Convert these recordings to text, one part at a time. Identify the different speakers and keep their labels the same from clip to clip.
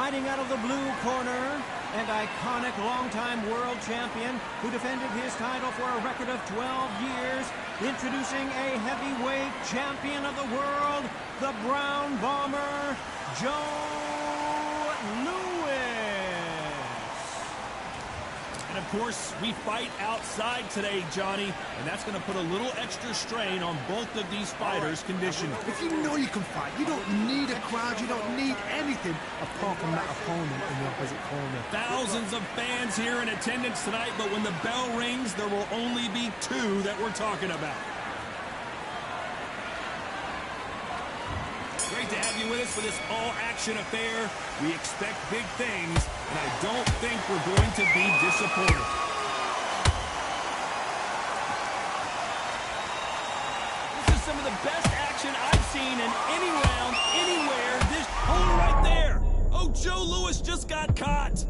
Speaker 1: Fighting out of the blue corner, and iconic longtime world champion who defended his title for a record of 12 years, introducing a heavyweight champion of the world, the Brown Bomber, Joe Louis.
Speaker 2: And of course, we fight outside today, Johnny, and that's going to put a little extra strain on both of these fighters' conditioning.
Speaker 3: If you know you can fight, you don't need a crowd, you don't need anything apart from that opponent in the opposite corner.
Speaker 2: Thousands of fans here in attendance tonight, but when the bell rings, there will only be two that we're talking about. Great to have you with us for this all-action affair. We expect big things, and I don't think we're going to be disappointed. This is some of the best action I've seen in any round, anywhere. This hole right there. Oh, Joe Louis just got caught.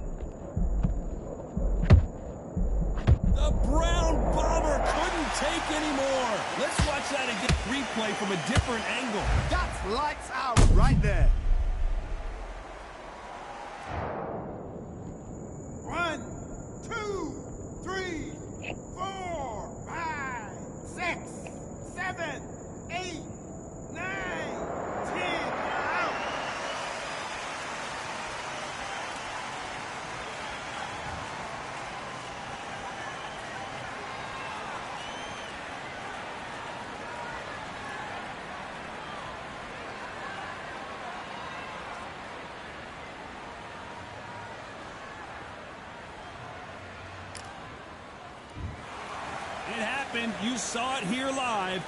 Speaker 2: The Brown Bomber couldn't take anymore. Let's watch that again. Replay from a different angle.
Speaker 3: That's lights out right there.
Speaker 4: 1, 2, 3, 4, 5, 6, 7, 8, 9, 10. Out.
Speaker 2: It happened. You saw it here live.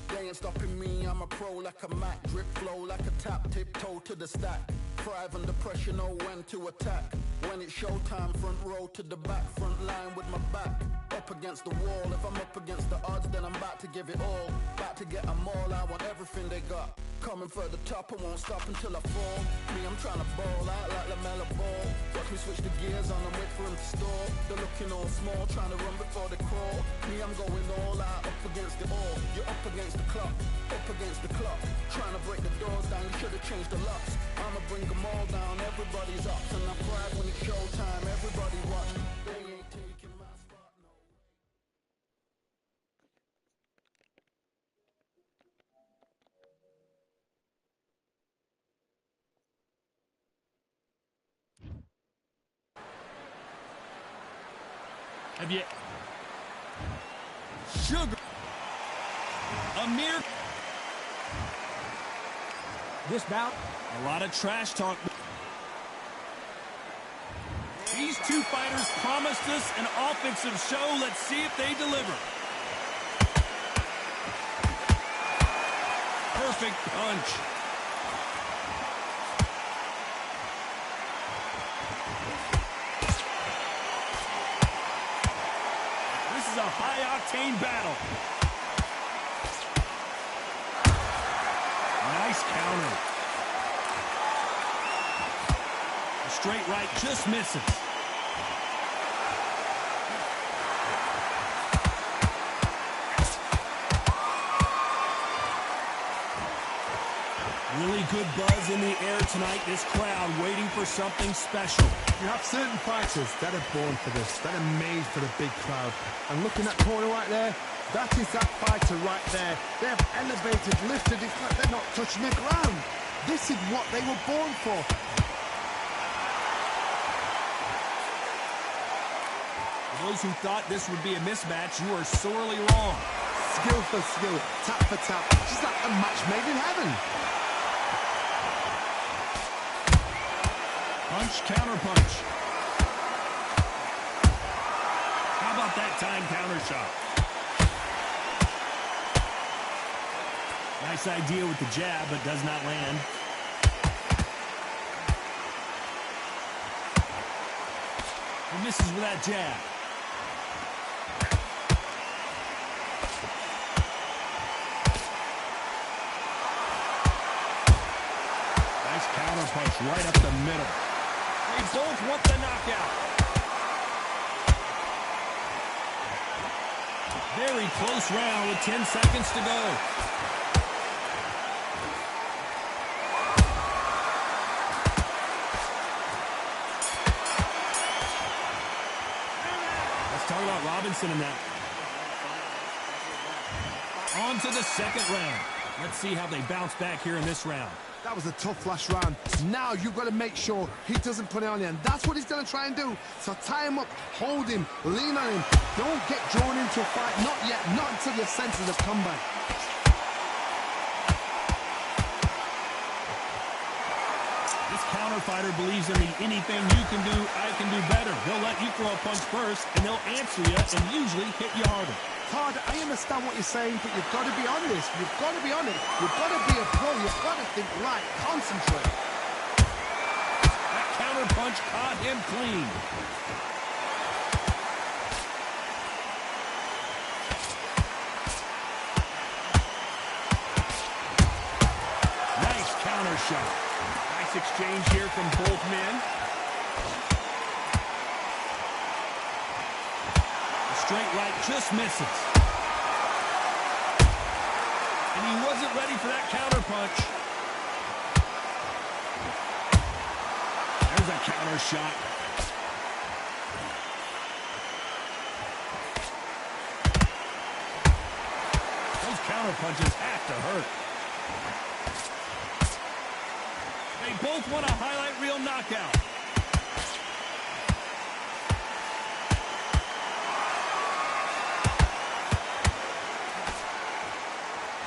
Speaker 5: They ain't stopping me, I'm a pro like a Mac. Drip flow like a tap, tiptoe to the stack. Thrive under pressure, know when to attack. When it's showtime, front row to the back. Front line with my back up against the wall. If I'm up against the odds, then I'm about to give it all. About to get them all, I want everything they got. Coming for the top, I won't stop until I fall. Me, I'm trying to ball out like LaMelo Ball. Watch me switch the gears on and wait for him to stall. They're looking all small, trying to run before they crawl. Me, I'm going all out, up against it all. You're up against the clock, up against the clock. Trying to break the doors down, you should have changed the locks. I'ma bring them all down, everybody's up. And I pride when it's showtime, everybody watch. They ain't taking my spot, no.
Speaker 2: Have you... Sugar. Amir.
Speaker 1: This bout,
Speaker 2: A lot of trash talk. These two fighters promised us an offensive show. Let's see if they deliver. Perfect punch. This is a high-octane battle. Nice counter. The straight right just misses. Really good buzz in the air tonight. This crowd waiting for something special.
Speaker 3: You have certain fighters that are born for this, that are made for the big crowd. And looking at that corner right there, that is that fighter right there. They have elevated, lifted, it's like they're not touching the ground. This is what they were born for.
Speaker 2: For those who thought this would be a mismatch, you are sorely wrong.
Speaker 3: Skill for skill, tap for tap, just like a match made in heaven.
Speaker 2: Punch, counter punch. How about that time counter shot? Nice idea with the jab, but does not land. He misses with that jab. Nice counter punch right up the middle. They both want the knockout. Very close round with 10 seconds to go. Talk about Robinson in that. On to the second round. Let's see how they bounce back here in this round.
Speaker 3: That was a tough last round. Now you've got to make sure he doesn't put it on you, and that's what he's going to try and do. So tie him up, hold him, lean on him. Don't get drawn into a fight. Not yet. Not until your senses have come back.
Speaker 2: This counter fighter believes in the anything you can do, I can do better. They'll let you throw a punch first, and they'll answer you and usually hit you harder.
Speaker 3: Todd, I understand what you're saying, but you've got to be honest. You've got to be honest. You've got to be a pro. You've got to think right. Concentrate.
Speaker 2: That counter punch caught him clean. Nice counter shot. Nice exchange here from both men. Straight right just misses. And he wasn't ready for that counter punch. There's a counter shot. Those counter punches have to hurt. They both want a highlight reel knockout.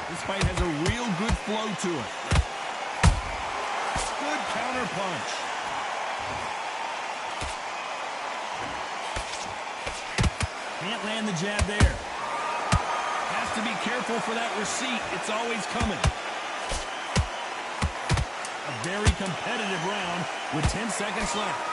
Speaker 2: This fight has a real good flow to it. Good counter punch. Can't land the jab there. Has to be careful for that receipt. It's always coming. A very competitive round with 10 seconds left.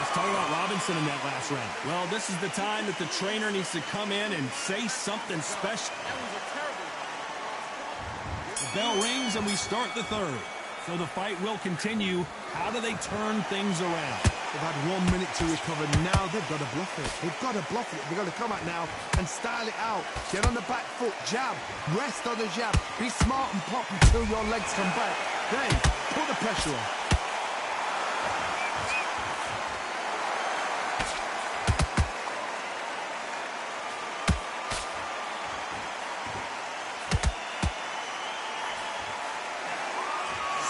Speaker 2: Talk about Robinson in that last round. Well, this is the time that the trainer needs to come in and say something special. The bell rings and we start the third. So the fight will continue. How do they turn things around?
Speaker 3: They've had 1 minute to recover. Now they've got to bluff it. They've got to bluff it. They've got to come out now and style it out. Get on the back foot, jab, rest on the jab. Be smart and pop until your legs come back. Then put the pressure on.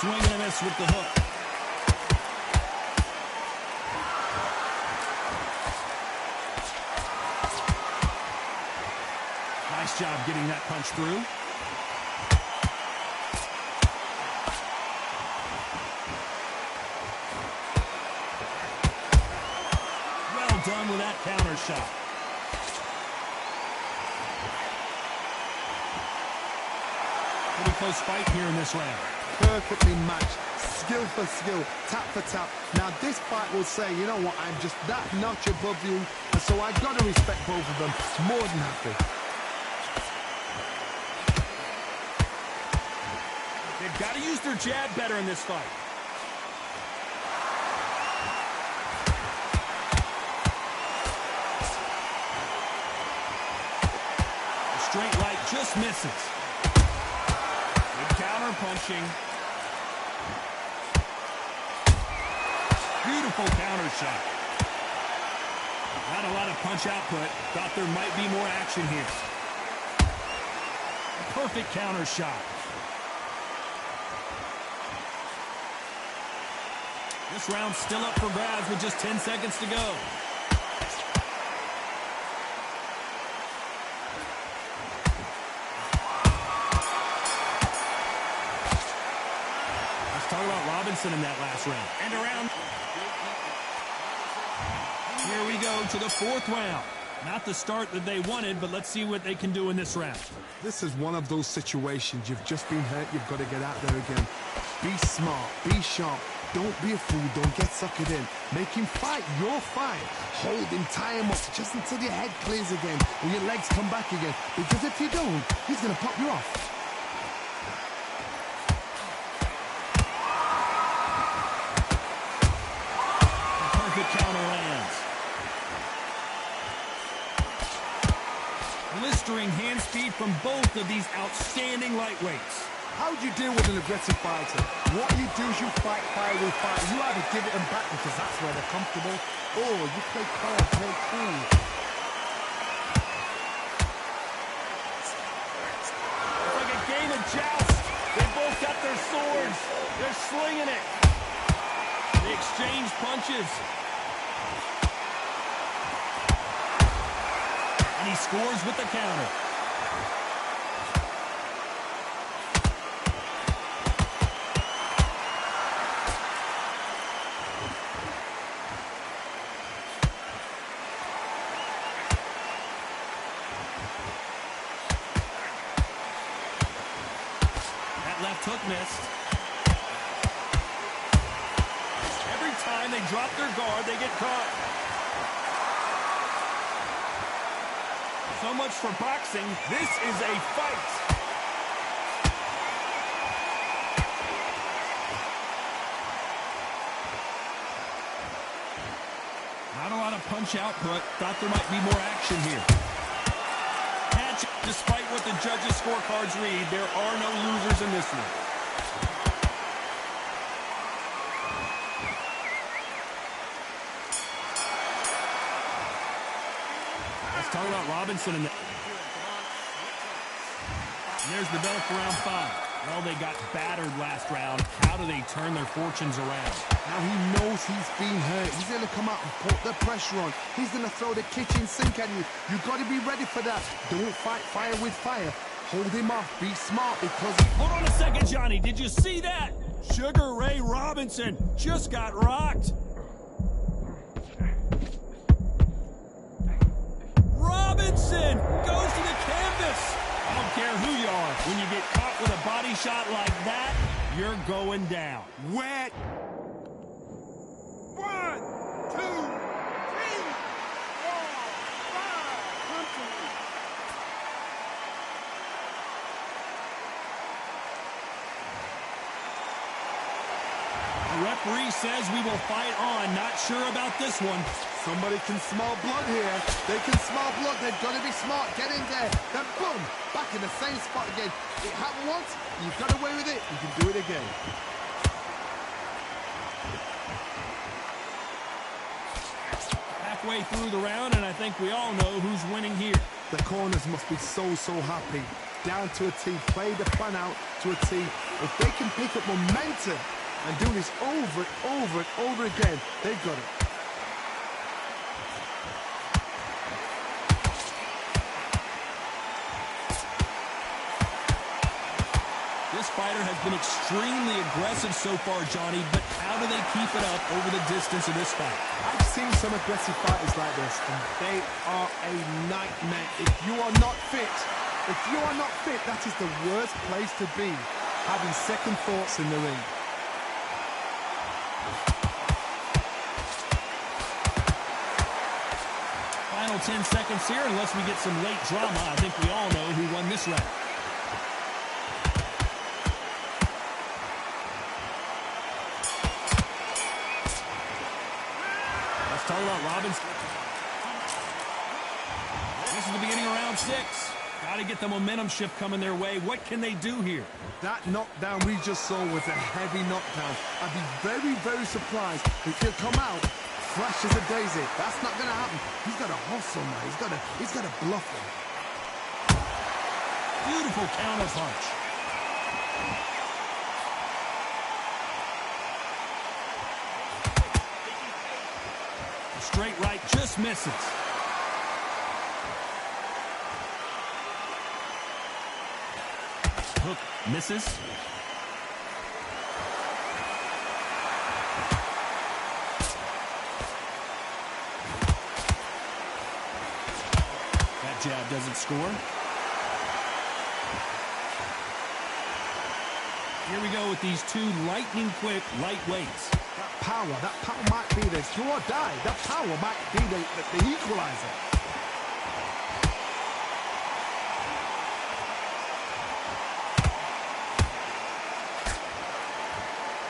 Speaker 2: Swing and a miss with the hook. Nice job getting that punch through. Well done with that counter shot. Pretty close fight here in this round.
Speaker 3: Perfectly matched, skill for skill, tap for tap. Now this fight will say, you know what, I'm just that notch above you, and so I've got to respect both of them. More than happy.
Speaker 2: They've got to use their jab better in this fight. The straight right just misses. Good counter punching. Beautiful counter shot. Not a lot of punch output. Thought there might be more action here. Perfect counter shot. This round's still up for grabs with just 10 seconds to go. Talk about Robinson in that last round. And around. Here we go to the fourth round. Not the start that they wanted, but let's see what they can do in this round.
Speaker 3: This is one of those situations. You've just been hurt. You've got to get out there again. Be smart. Be sharp. Don't be a fool. Don't get suckered in. Make him fight your fight. Hold him, tie him up just until your head clears again or your legs come back again. Because if you don't, he's going to pop you off.
Speaker 2: Perfect counter lands. Blistering hand speed from both of these outstanding lightweights.
Speaker 3: How do you deal with an aggressive fighter? What you do is you fight fire with fire. You either give it them back because that's where they're comfortable, or you play calm, play cool.
Speaker 2: It's like a game of joust. They both got their swords. They're slinging it. They exchange punches. And he scores with the counter. Left hook missed. Every time they drop their guard, they get caught. So much for boxing. This is a fight. Not a lot of punch output. Thought there might be more action here. Despite what the judges' scorecards read, there are no losers in this one. Let's talk about Robinson. And there's the bell for round 5. Well, they got battered last round. How do they turn their fortunes around?
Speaker 3: Now he knows he's been hurt. He's going to come out and put the pressure on. He's going to throw the kitchen sink at you. You've got to be ready for that. Don't fight fire with fire. Hold him off. Be smart because...
Speaker 2: Hold on a second, Johnny. Did you see that? Sugar Ray Robinson just got rocked. Robinson goes to the canvas. I don't care who you are. When you get caught with a body shot like that, you're going down.
Speaker 3: Wet.
Speaker 4: 1, 2, 3, 4, 5. Come to me.
Speaker 2: The referee says we will fight on. Not sure about this one.
Speaker 3: Somebody can smell blood here. They can smell blood. They've got to be smart. Get in there. Then boom, back in the same spot again. It happened once. You got away with it. You can do it again.
Speaker 2: Halfway through the round, and I think we all know who's winning here.
Speaker 3: The corners must be so happy. Down to a T. Play the plan out to a T. If they can pick up momentum and do this over and over again, they've got it.
Speaker 2: This fighter has been extremely aggressive so far, Johnny, but how do they keep it up over the distance of this fight?
Speaker 3: I've seen some aggressive fighters like this, and they are a nightmare. If you are not fit, that is the worst place to be, having second thoughts in the ring.
Speaker 2: Final 10 seconds here, unless we get some late drama. I think we all know who won this round. Talk about Robinson. This is the beginning of round 6. Got to get the momentum shift coming their way. What can they do here?
Speaker 3: That knockdown we just saw was a heavy knockdown. I'd be very surprised if he'll come out fresh as a daisy. That's not going to happen. He's got to hustle now. He's got to bluff him.
Speaker 2: Beautiful counter punch. Straight right just misses. Hook misses. that jab doesn't score. Here we go with these two lightning-quick lightweights.
Speaker 3: That power might be the do or die. That power might be the equalizer.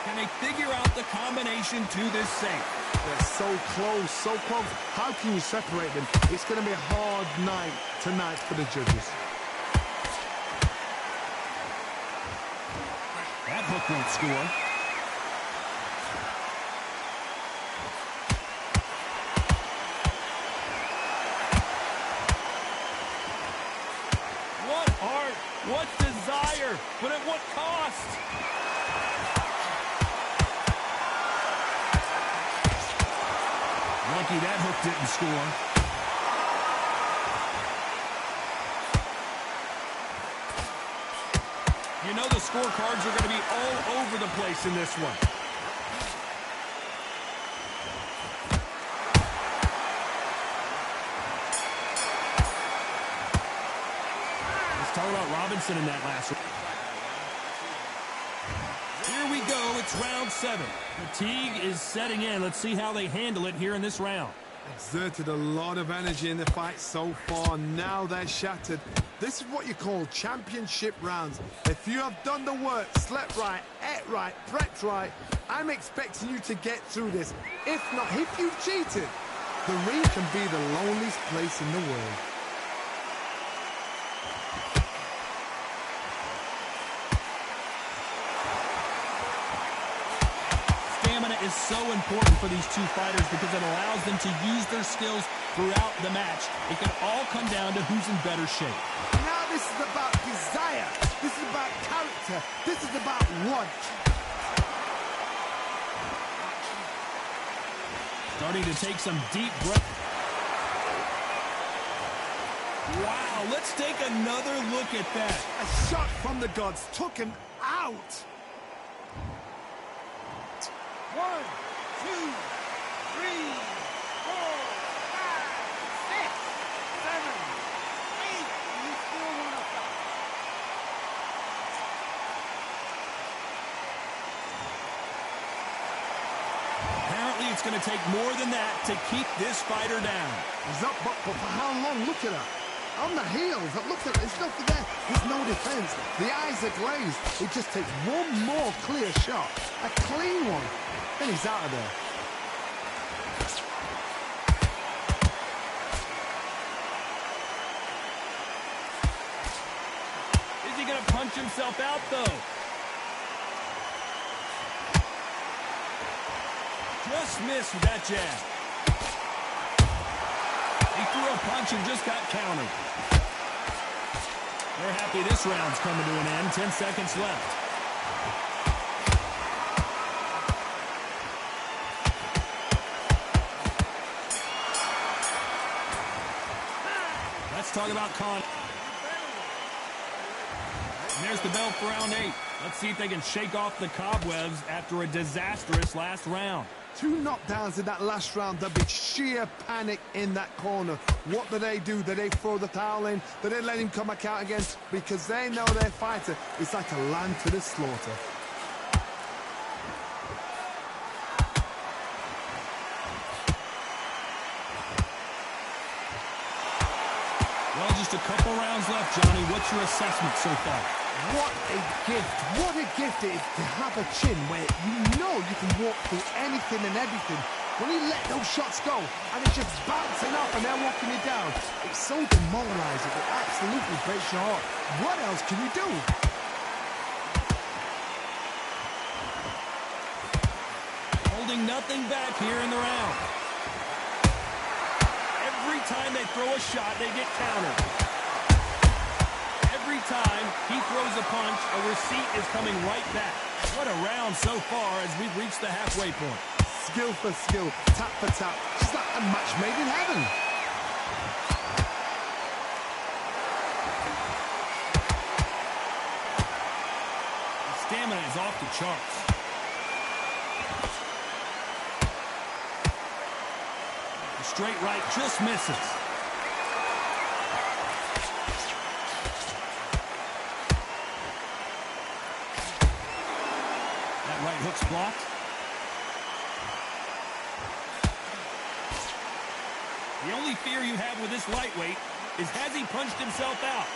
Speaker 2: Can they figure out the combination to this sink?
Speaker 3: They're so close, so close. How can you separate them? It's going to be a hard night tonight for the judges.
Speaker 2: That hook won't score. What art, what desire, but at what cost? Lucky that hook didn't score. You know the scorecards are going to be all over the place in this one. Let's talk about Robinson in that last one. Here we go. It's round 7. Fatigue is setting in. Let's see how they handle it here in this round.
Speaker 3: Exerted a lot of energy in the fight so far. Now they're shattered. This is what you call championship rounds. If you have done the work, slept right, ate right, prepped right, I'm expecting you to get through this. If not, if you've cheated, the ring can be the loneliest place in the world.
Speaker 2: Stamina is so important for these two fighters because it allows them to use their skills throughout the match. It can all come down to who's in better shape.
Speaker 3: Now this is about desire. This is about character. This is about want.
Speaker 2: Starting to take some deep breath. Wow, let's take another look at that.
Speaker 3: A shot from the gods took him out.
Speaker 4: 1, 2, 3, 4, 5, 6, 7, 8. You still want to fight?
Speaker 2: Apparently, it's going to take more than that to keep this fighter down.
Speaker 3: He's up, but for how long? Look at that. On the heels, look at there's nothing there. There's no defense. The eyes are glazed. It just takes one more clear shot. A clean one. Then he's out of there.
Speaker 2: Is he going to punch himself out, though? Just missed with that jab. He threw a punch and just got countered. They're happy this round's coming to an end. 10 seconds left. Let's talk about Con. And there's the bell for round 8. Let's see if they can shake off the cobwebs after a disastrous last round.
Speaker 3: 2 knockdowns in that last round. There'll be sheer panic in that corner. What do? Do they throw the towel in? Do they let him come back out again? Because they know their fighter is like a lamb to the slaughter.
Speaker 2: Well, just a couple rounds left, Johnny. What's your assessment so far?
Speaker 3: What a gift. What a gift it is to have a chin where you know you can walk through anything and everything. When you let those shots go and it's just bouncing up and they're walking you down, it's so demoralizing. It absolutely breaks your heart. What else can you do?
Speaker 2: Holding nothing back here in the round. Every time they throw a shot, they get countered. Every time he throws a punch, a receipt is coming right back. What a round so far as we've reached the halfway point.
Speaker 3: Skill for skill, tap for tap. It's like a match made in heaven.
Speaker 2: The stamina is off the charts. The straight right just misses. hook's blocked. The only fear you have with this lightweight is, has he punched himself out?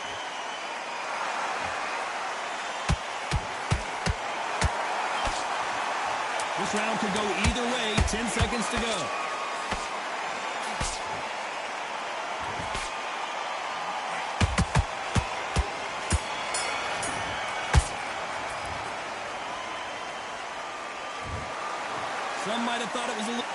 Speaker 2: This round could go either way. 10 seconds to go. Some might have thought it was a little...